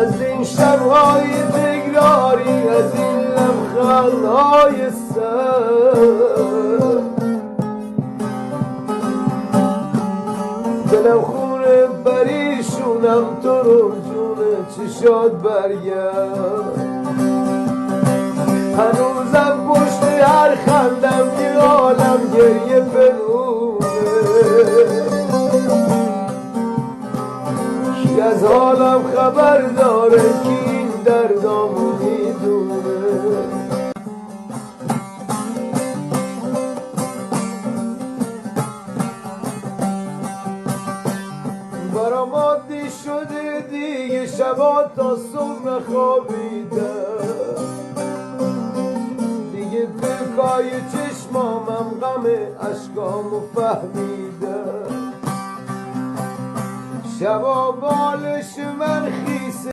از این شبهای تکراری، از این لبخندهای سر. دلم خونه پریشونم، تو رو جونه چشات برگرد. هنوزم پشت هر خندم یه عالم گریه پنونه. کی از حالم خبر داره، کی این دردامو میدونه. برام عادی شده دیگه شبا تا صبح نخوابیده. دیگه توی چشمامم غم اشکامو فهمیده. شبا بالش من